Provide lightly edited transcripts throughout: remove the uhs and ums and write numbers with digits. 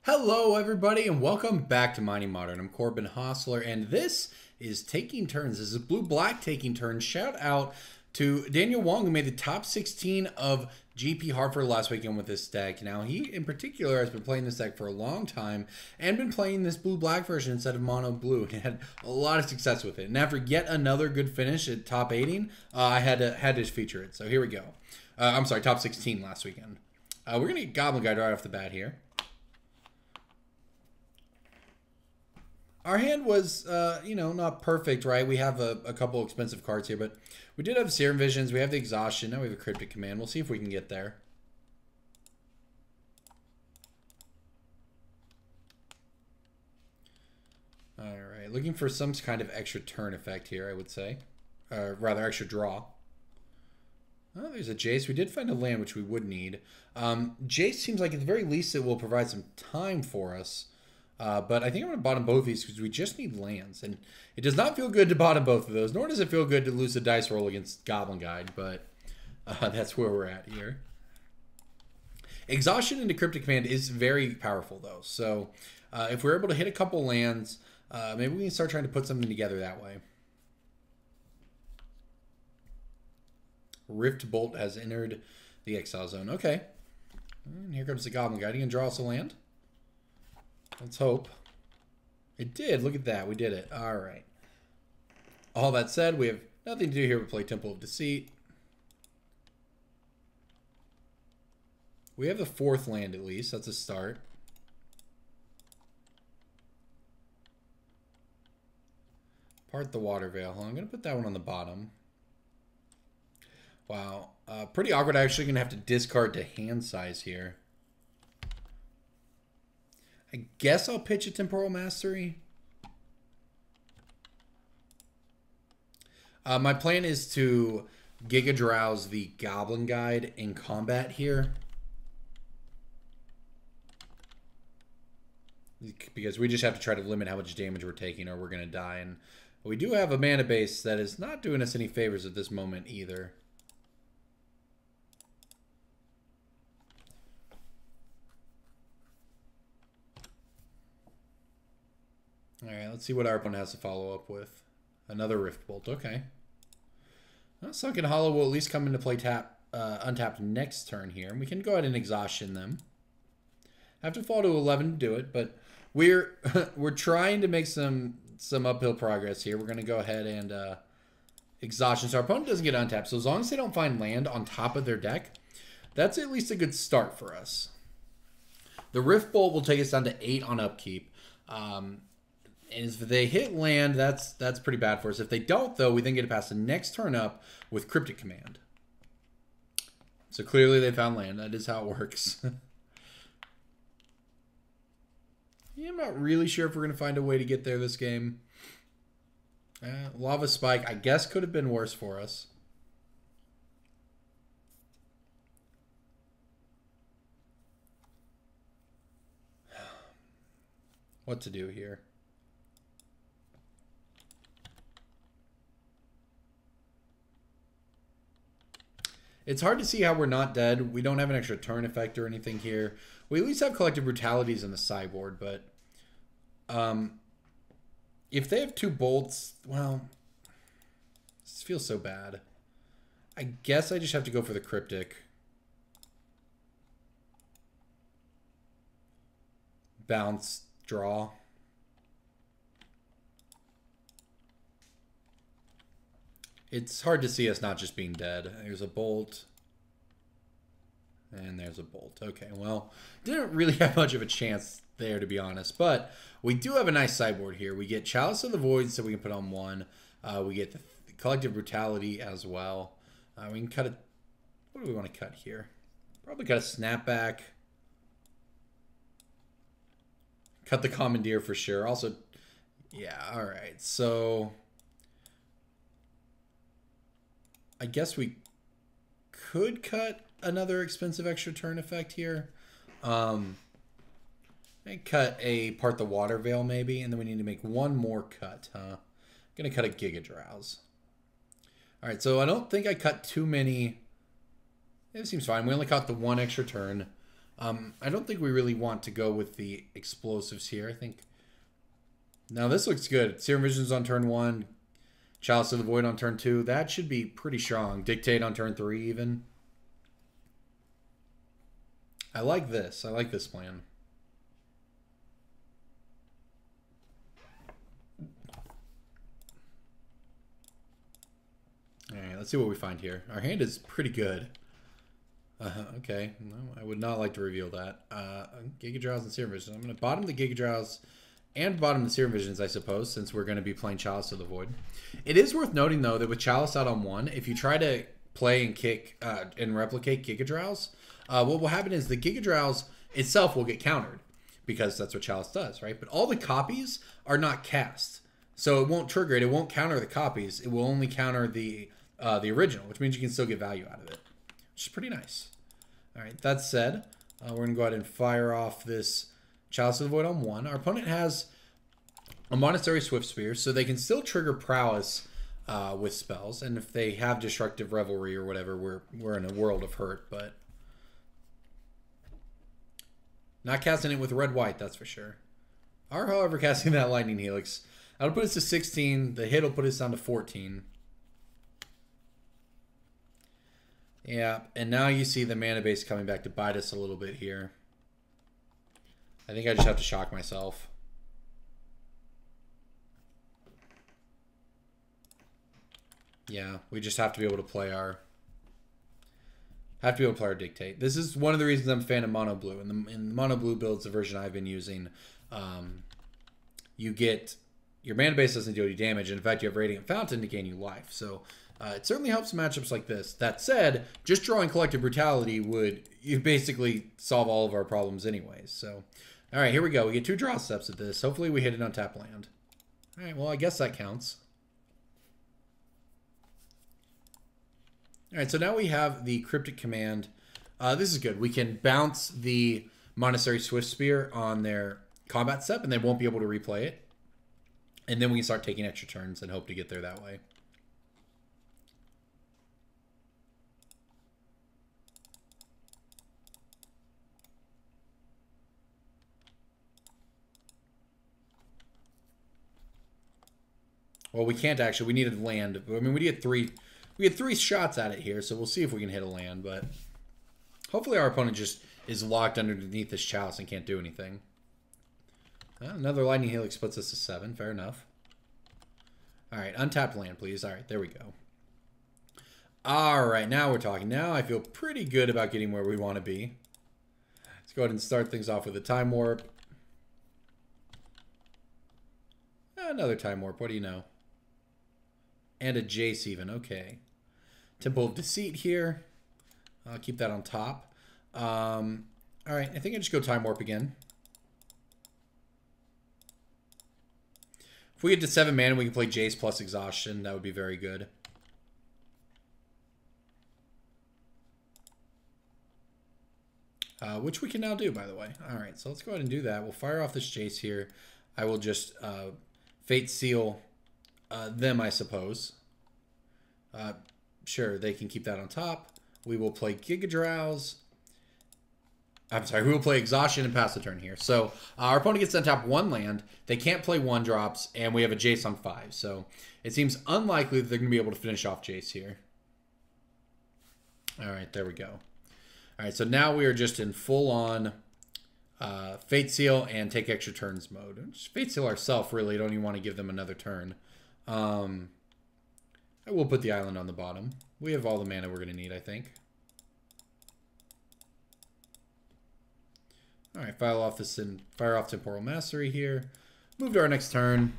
Hello, everybody, and welcome back to Mining Modern. I'm Corbin Hostler, and this is Taking Turns. This is Blue-Black Taking Turns. Shout out to Daniel Wong, who made the top 16 of GP Hartford last weekend with this deck. Now, he, in particular, has been playing this deck for a long time and been playing this Blue-Black version instead of Mono-Blue, and had a lot of success with it. And after yet another good finish at top 18, I had to feature it. So here we go. I'm sorry, top 16 last weekend. We're going to get Goblin Guide right off the bat here. Our hand was, not perfect, right? We have a couple expensive cards here, but we did have Serum Visions. We have the Exhaustion. Now we have a Cryptic Command. We'll see if we can get there. All right. Looking for some kind of extra turn effect here, I would say. Rather, extra draw. Oh, there's a Jace. We did find a land, which we would need. Jace seems like at the very least it will provide some time for us. But I think I'm going to bottom both of these because we just need lands. And it does not feel good to bottom both of those, nor does it feel good to lose the dice roll against Goblin Guide, but that's where we're at here. Exhaustion into Cryptic Command is very powerful, though. So if we're able to hit a couple lands, maybe we can start trying to put something together that way. Rift Bolt has entered the Exile Zone. Okay. And here comes the Goblin Guide. You can draw us a land. Let's hope. It did. Look at that. We did it. All right. All that said, we have nothing to do here but play Temple of Deceit. We have the fourth land at least. That's a start. Part the Waterveil. I'm going to put that one on the bottom. Wow. Pretty awkward. I'm actually going to have to discard to hand size here. I guess I'll pitch a Temporal Mastery. My plan is to Gigadrowse the Goblin Guide in combat here. Because we just have to try to limit how much damage we're taking or we're going to die. And we do have a mana base that is not doing us any favors at this moment either. All right, let's see what our opponent has to follow up with. Another Rift Bolt. Okay. Well, Sunken Hollow will at least come into play untapped next turn here. We can go ahead and Exhaustion them. Have to fall to 11 to do it, but we're trying to make some uphill progress here. We're going to go ahead and Exhaustion. So our opponent doesn't get untapped. So as long as they don't find land on top of their deck, that's at least a good start for us. The Rift Bolt will take us down to 8 on upkeep. And if they hit land, that's pretty bad for us. If they don't, though, we then get to pass the next turn up with Cryptic Command. So clearly they found land. That is how it works. Yeah, I'm not really sure if we're going to find a way to get there this game. Lava Spike, I guess, could have been worse for us. What to do here? It's hard to see how we're not dead. We don't have an extra turn effect or anything here. We at least have Collective Brutalities in the sideboard, but if they have 2 bolts, well, this feels so bad. I guess I just have to go for the Cryptic. Bounce, draw. It's hard to see us not just being dead. There's a bolt. And there's a bolt. Okay, well, didn't really have much of a chance there, to be honest. But we do have a nice sideboard here. We get Chalice of the Void, so we can put on 1. We get the Collective Brutality as well. We can cut it. What do we want to cut here? Probably cut a Snapback. Cut the Commandeer for sure. Also, yeah, all right. So I guess we could cut another expensive extra turn effect here. And cut a Part the Waterveil maybe, and then we need to make 1 more cut, huh? I'm gonna cut a Gigadrowse. All right, so I don't think I cut too many. It seems fine. We only caught the 1 extra turn. I don't think we really want to go with the explosives here. I think... Now, this looks good. Serum Vision's on turn 1. Chalice of the Void on turn 2. That should be pretty strong. Dictate on turn 3, even. I like this. I like this plan. Alright, let's see what we find here. Our hand is pretty good. Okay. No, I would not like to reveal that. Gigadrowse and Serum Visions. I'm going to bottom the Gigadrowse and bottom the Serum Visions, I suppose, since we're going to be playing Chalice of the Void. It is worth noting, though, that with Chalice out on 1, if you try to play and kick and replicate Gigadrowse, what will happen is the Gigadrowse itself will get countered, because that's what Chalice does, right? But all the copies are not cast. So it won't trigger it. It won't counter the copies. It will only counter the original, which means you can still get value out of it, which is pretty nice. All right, that said, we're going to go ahead and fire off this Chalice of the Void on 1. Our opponent has a Monastery Swift Spear, so they can still trigger Prowess with spells. And if they have Destructive Revelry or whatever, we're in a world of hurt. But not casting it with red-white, that's for sure. Are, however, casting that Lightning Helix. That'll put us to 16. The hit will put us down to 14. Yeah, and now you see the mana base coming back to bite us a little bit here. I think I just have to shock myself. Yeah, we just have to be able to play our dictate. This is one of the reasons I'm a fan of mono blue. In the mono blue builds, the version I've been using, you get your mana base doesn't do any damage, and in fact, you have Radiant Fountain to gain you life. So it certainly helps matchups like this. That said, just drawing Collective Brutality would basically solve all of our problems anyways. So, all right, here we go. We get 2 draw steps at this. Hopefully, we hit an untapped land. All right, well, I guess that counts. All right, so now we have the Cryptic Command. This is good. We can bounce the Monastery Swift Spear on their combat step, and they won't be able to replay it. And then we can start taking extra turns and hope to get there that way. Well, we can't actually. We needed land. I mean, we had 3 shots at it here, so we'll see if we can hit a land. But hopefully our opponent just is locked underneath this Chalice and can't do anything. Another Lightning Helix puts us to 7. Fair enough. All right, untapped land, please. All right, there we go. All right, now we're talking. Now I feel pretty good about getting where we want to be. Let's go ahead and start things off with a Time Warp. Another Time Warp. What do you know? And a Jace even. Okay. Temple of Deceit here. I'll keep that on top. All right, I think I just go Time Warp again. If we get to 7 mana, we can play Jace plus Exhaustion. That would be very good. Which we can now do, by the way. All right, so let's go ahead and do that. We'll fire off this Jace here. I will just Fate Seal them, I suppose. Sure, they can keep that on top. We will play Gigadrowse. I'm sorry, we will play Exhaustion and pass the turn here. So our opponent gets to untap 1 land. They can't play 1-drops, and we have a Jace on 5. So it seems unlikely that they're going to be able to finish off Jace here. All right, there we go. All right, so now we are just in full-on Fate Seal and take extra turns mode. Just Fate Seal ourselves, really. Don't even want to give them another turn. I will put the island on the bottom. We have all the mana we're going to need, I think. All right, fire off Temporal Mastery here. Move to our next turn.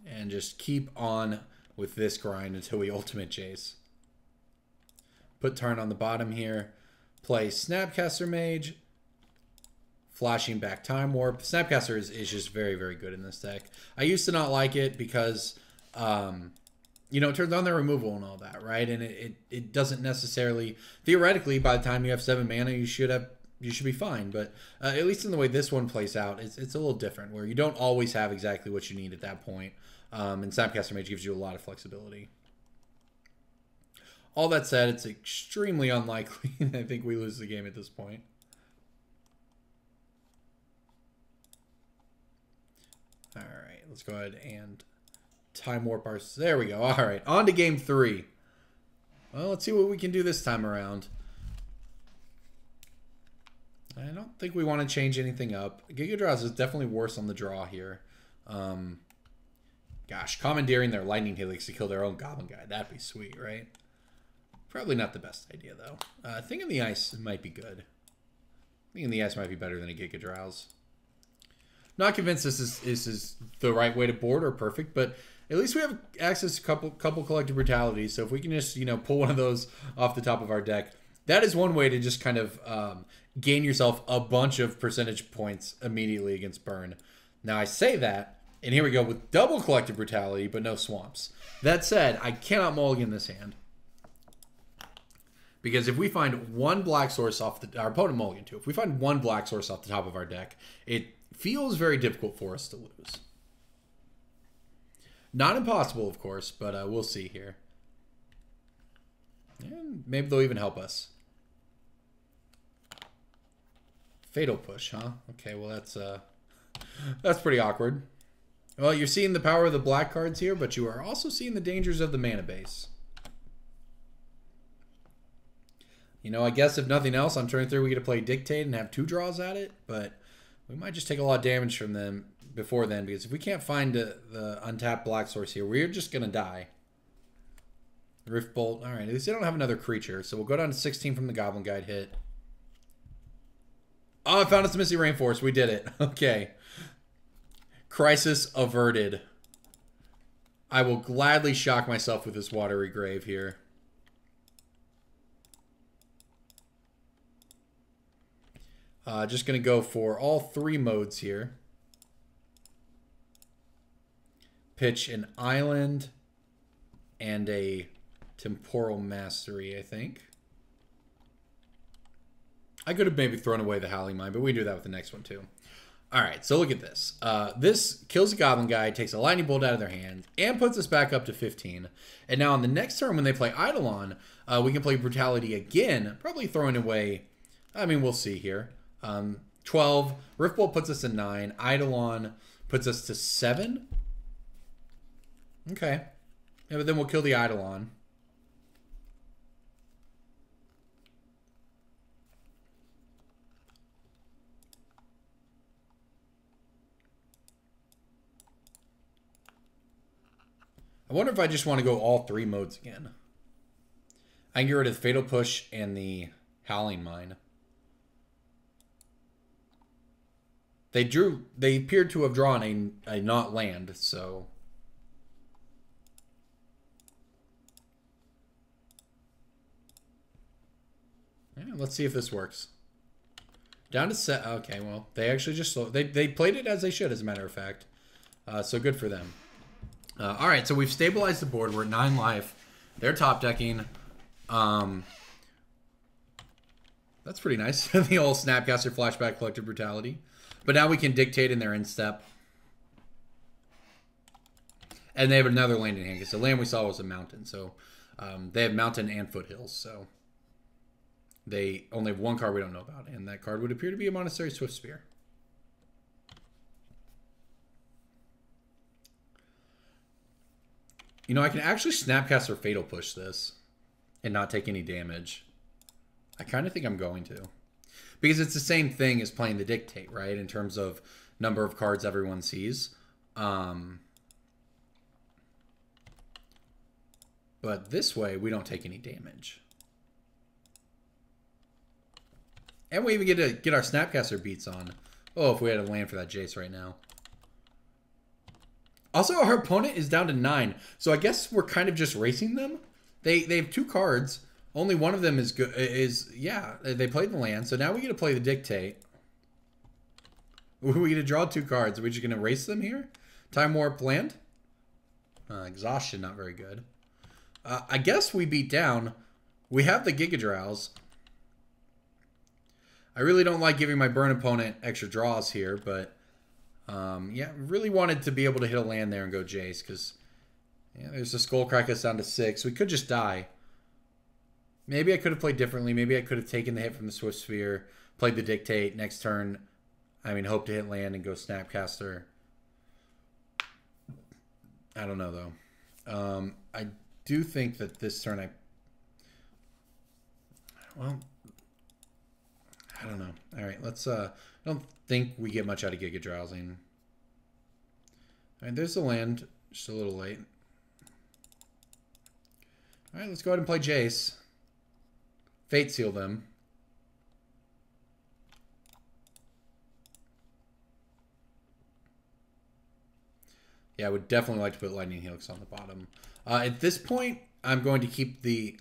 And just keep on with this grind until we ultimate Jace. Put turn on the bottom here. Play Snapcaster Mage. Flashing back Time Warp. Snapcaster is just very, very good in this deck. I used to not like it because, you know, it turns on their removal and all that, right? And it doesn't necessarily... Theoretically, by the time you have 7 mana, you should be fine. But at least in the way this one plays out, it's a little different, where you don't always have exactly what you need at that point. And Snapcaster Mage gives you a lot of flexibility. All that said, it's extremely unlikely. I think we lose the game at this point. All right, let's go ahead and time warp our... There we go. All right, on to game 3. Well, let's see what we can do this time around. I don't think we want to change anything up. Gigadrowse is definitely worse on the draw here. Gosh, commandeering their Lightning Helix to kill their own Goblin Guy. That'd be sweet, right? Probably not the best idea, though. Thing in the Ice might be good. Thing in the Ice might be better than a Gigadrowse. Not convinced this is the right way to board or perfect, but at least we have access to a couple Collective Brutalities. So if we can just, you know, pull one of those off the top of our deck, that is one way to just kind of gain yourself a bunch of percentage points immediately against burn. Now I say that, and here we go with double Collective Brutality, but no swamps. That said, I cannot mulligan this hand. Because if we find one black source off our opponent mulligan too. If we find one black source off the top of our deck, it feels very difficult for us to lose. Not impossible, of course, but we'll see here. And maybe they'll even help us. Fatal Push, huh? Okay, well that's pretty awkward. Well, you're seeing the power of the black cards here, but you are also seeing the dangers of the mana base. You know, I guess if nothing else, on turn 3 we get to play Dictate and have 2 draws at it, but we might just take a lot of damage from them before then, because if we can't find the untapped black source here, we're just going to die. Rift Bolt. All right, at least they don't have another creature, so we'll go down to 16 from the Goblin Guide hit. Oh, I found us a Misty Rainforest. We did it. Okay. Crisis averted. I will gladly shock myself with this Watery Grave here. Just going to go for all 3 modes here. Pitch an Island and a Temporal Mastery, I think. I could have maybe thrown away the Howling Mine, but we can do that with the next one too. All right, so look at this. This kills a Goblin Guy, takes a Lightning Bolt out of their hand, and puts us back up to 15. And now on the next turn when they play Eidolon, we can play Brutality again, probably throwing away... I mean, we'll see here. 12. Riftbolt puts us in 9. Eidolon puts us to 7. Okay. Yeah, but then we'll kill the Eidolon. I wonder if I just want to go all 3 modes again. I can get rid of the Fatal Push and the Howling Mine. They appeared to have drawn a not land, so. Yeah, let's see if this works. Down to set. Okay, well, they actually just they played it as they should, as a matter of fact. So good for them. All right, so we've stabilized the board. We're at 9 life. They're top decking. That's pretty nice. The old Snapcaster Flashback Collective Brutality. But now we can Dictate in their instep. And they have another land in hand, because the land we saw was a mountain. So they have mountain and foothills. So they only have 1 card we don't know about. And that card would appear to be a Monastery Swift Spear. You know, I can actually Snapcaster Fatal Push this and not take any damage. I kind of think I'm going to. Because it's the same thing as playing the Dictate, right? In terms of number of cards everyone sees. But this way, we don't take any damage. And we even get to get our Snapcaster beats on. Oh, if we had a land for that Jace right now. Also, our opponent is down to 9. So I guess we're kind of just racing them. They have 2 cards. Only one of them is good. Yeah, they played the land. So now we get to play the Dictate. We get to draw 2 cards. Are we just going to race them here? Time Warp land? Exhaustion, not very good. I guess we beat down. We have the Gigadrowse. I really don't like giving my burn opponent extra draws here, but yeah, really wanted to be able to hit a land there and go Jace, because yeah, there's a Skullcrack us down to 6. We could just die. Maybe I could have played differently. Maybe I could have taken the hit from the Swift Sphere, played the Dictate, next turn, hope to hit land and go Snapcaster. I don't know, though. I do think that this turn well, I don't know. All right, let's... I don't think we get much out of Gigadrowsing. All right, there's the land. Just a little late. All right, let's go ahead and play Jace. Fate Seal them. Yeah, I would definitely like to put Lightning Helix on the bottom. At this point, I'm going to keep the...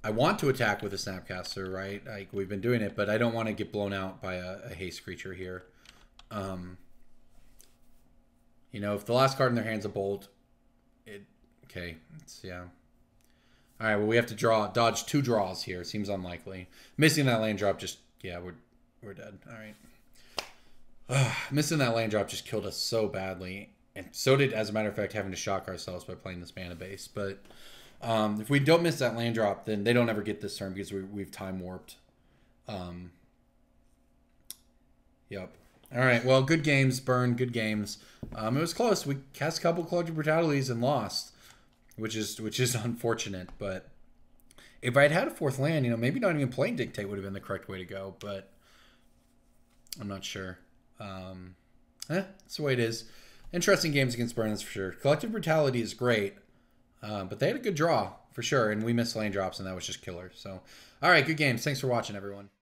I want to attack with a Snapcaster, right? Like we've been doing it, but I don't want to get blown out by a haste creature here. You know, if the last card in their hand's a Bolt, okay, yeah. All right, well, we have to dodge 2 draws here. Seems unlikely. Missing that land drop just, yeah, we're dead. All right. Missing that land drop just killed us so badly. And so did, as a matter of fact, having to shock ourselves by playing this mana base. But if we don't miss that land drop, then they don't ever get this turn because we've time warped. Yep. All right, well, good games, Burn, good games. It was close. We cast a couple Collective Brutalities and lost, which is unfortunate. But if I had had a 4th land, you know, maybe not even playing Dictate would have been the correct way to go. But I'm not sure. That's the way it is. Interesting games against Burn, that's for sure. Collective Brutality is great, but they had a good draw for sure, and we missed lane drops, and that was just killer. So, all right, good games. Thanks for watching, everyone.